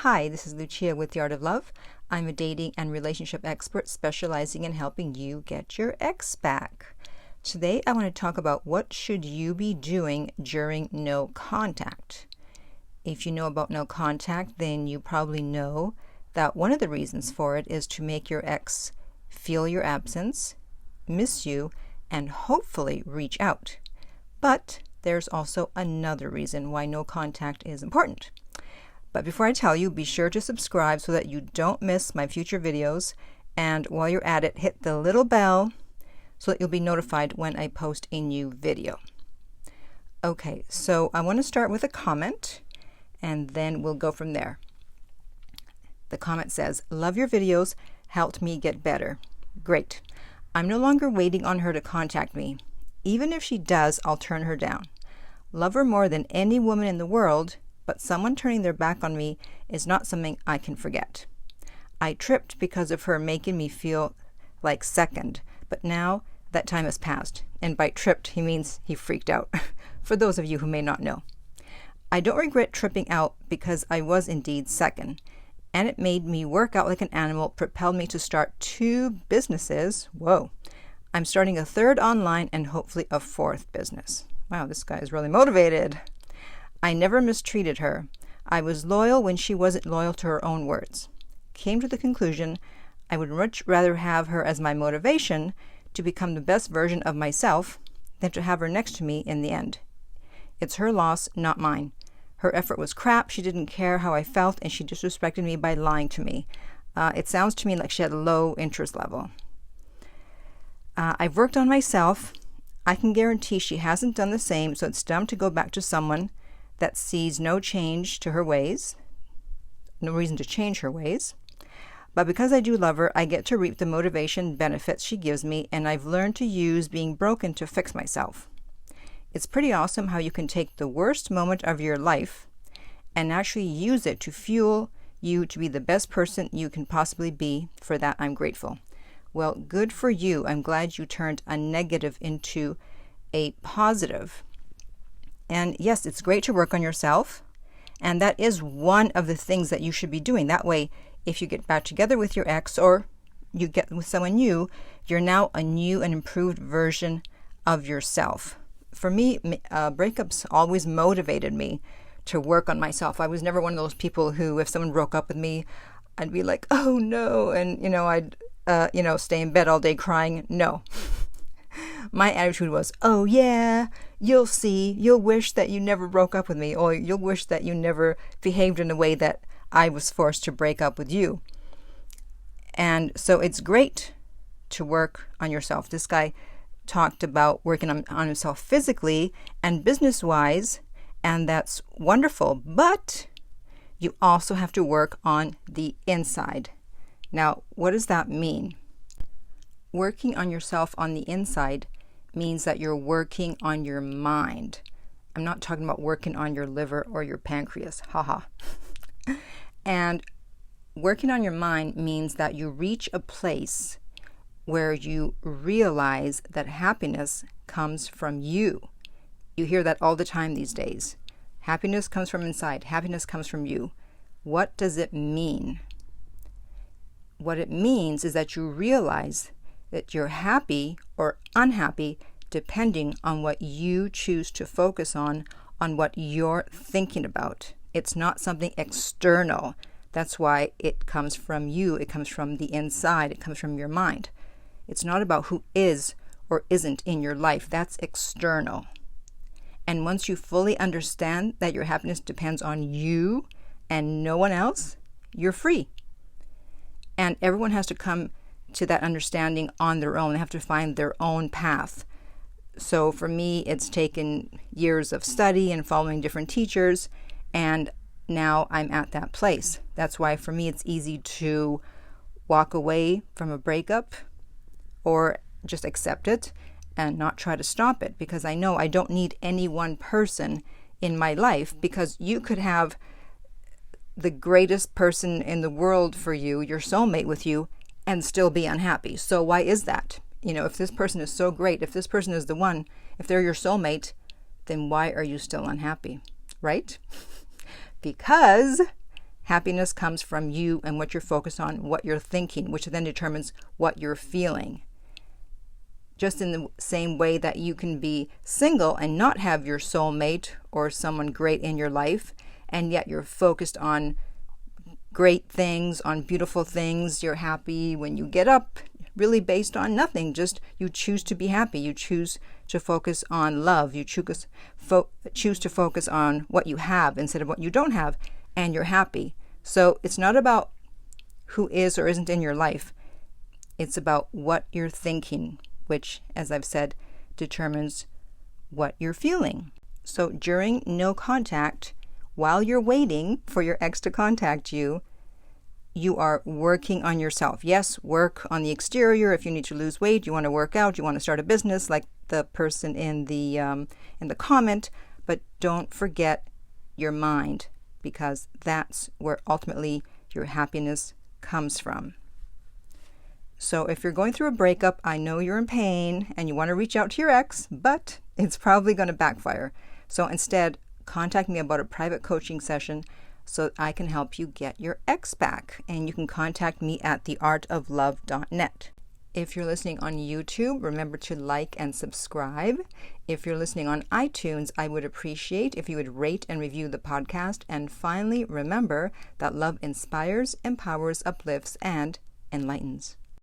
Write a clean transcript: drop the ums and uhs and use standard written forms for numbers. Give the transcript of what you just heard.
Hi, this is Lucia with The Art of Love. I'm a dating and relationship expert specializing in helping you get your ex back. Today I want to talk about what should you be doing during no contact. If you know about no contact, then you probably know that one of the reasons for it is to make your ex feel your absence, miss you, and hopefully reach out. But there's also another reason why no contact is important. But before I tell you, be sure to subscribe so that you don't miss my future videos. And while you're at it, hit the little bell so that you'll be notified when I post a new video. Okay, so I want to start with a comment and then we'll go from there. The comment says, "Love your videos, helped me get better." Great. I'm no longer waiting on her to contact me. Even if she does, I'll turn her down. Love her more than any woman in the world, but someone turning their back on me is not something I can forget. I tripped because of her making me feel like second, but now that time has passed. And by tripped, he means he freaked out, for those of you who may not know. I don't regret tripping out because I was indeed second, and it made me work out like an animal, propelled me to start 2 businesses. Whoa. I'm starting a 3rd online and hopefully a 4th business. Wow, this guy is really motivated. I never mistreated her. I was loyal when she wasn't loyal to her own words. Came to the conclusion I would much rather have her as my motivation to become the best version of myself than to have her next to me in the end. It's her loss, not mine. Her effort was crap. She didn't care how I felt, and she disrespected me by lying to me. It sounds to me like she had a low interest level. I've worked on myself. I can guarantee she hasn't done the same, so it's dumb to go back to someone that sees no change to her ways, no reason to change her ways. But because I do love her, I get to reap the motivation benefits she gives me, and I've learned to use being broken to fix myself. It's pretty awesome how you can take the worst moment of your life and actually use it to fuel you to be the best person you can possibly be. For that, I'm grateful. Well, good for you. I'm glad you turned a negative into a positive. And yes, it's great to work on yourself. And that is one of the things that you should be doing. That way, if you get back together with your ex or you get with someone new, you're now a new and improved version of yourself. For me, breakups always motivated me to work on myself. I was never one of those people who, if someone broke up with me, I'd be like, oh no, and I'd stay in bed all day crying. No. My attitude was, oh yeah, you'll see, you'll wish that you never broke up with me, or you'll wish that you never behaved in a way that I was forced to break up with you. And so it's great to work on yourself. This guy talked about working on himself physically and business-wise, and that's wonderful. But you also have to work on the inside. Now, what does that mean? Working on yourself on the inside means that you're working on your mind. I'm not talking about working on your liver or your pancreas. Haha. And working on your mind means that you reach a place where you realize that happiness comes from you. You hear that all the time these days. Happiness comes from inside. Happiness comes from you. What does it mean? What it means is that you realize that you're happy or unhappy depending on what you choose to focus on what you're thinking about. It's not something external. That's why it comes from you. It comes from the inside. It comes from your mind. It's not about who is or isn't in your life. That's external. And once you fully understand that your happiness depends on you and no one else, you're free. And everyone has to come to that understanding on their own. They have to find their own path. So for me, it's taken years of study and following different teachers, and now I'm at that place. That's why for me, it's easy to walk away from a breakup or just accept it and not try to stop it, because I know I don't need any one person in my life, because you could have the greatest person in the world for you, your soulmate with you, and still be unhappy. So why is that? If this person is so great, if this person is the one, if they're your soulmate, then why are you still unhappy, right? Because Happiness comes from you and what you're focused on, what you're thinking, which then determines what you're feeling. Just in the same way that you can be single and not have your soulmate or someone great in your life, and yet you're focused on great things, on beautiful things. You're happy when you get up, really based on nothing. Just you choose to be happy. You choose to focus on love. You choose to focus on what you have instead of what you don't have, and you're happy. So it's not about who is or isn't in your life. It's about what you're thinking, which, as I've said, determines what you're feeling. So during no contact, while you're waiting for your ex to contact you, you are working on yourself. Yes, work on the exterior. If you need to lose weight, you want to work out, you want to start a business like the person in the comment, but don't forget your mind, because that's where ultimately your happiness comes from. So if you're going through a breakup, I know you're in pain and you want to reach out to your ex, but it's probably going to backfire. So instead, contact me about a private coaching session so I can help you get your ex back. And you can contact me at theartoflove.net. If you're listening on YouTube, remember to like and subscribe. If you're listening on iTunes, I would appreciate if you would rate and review the podcast. And finally, remember that love inspires, empowers, uplifts, and enlightens.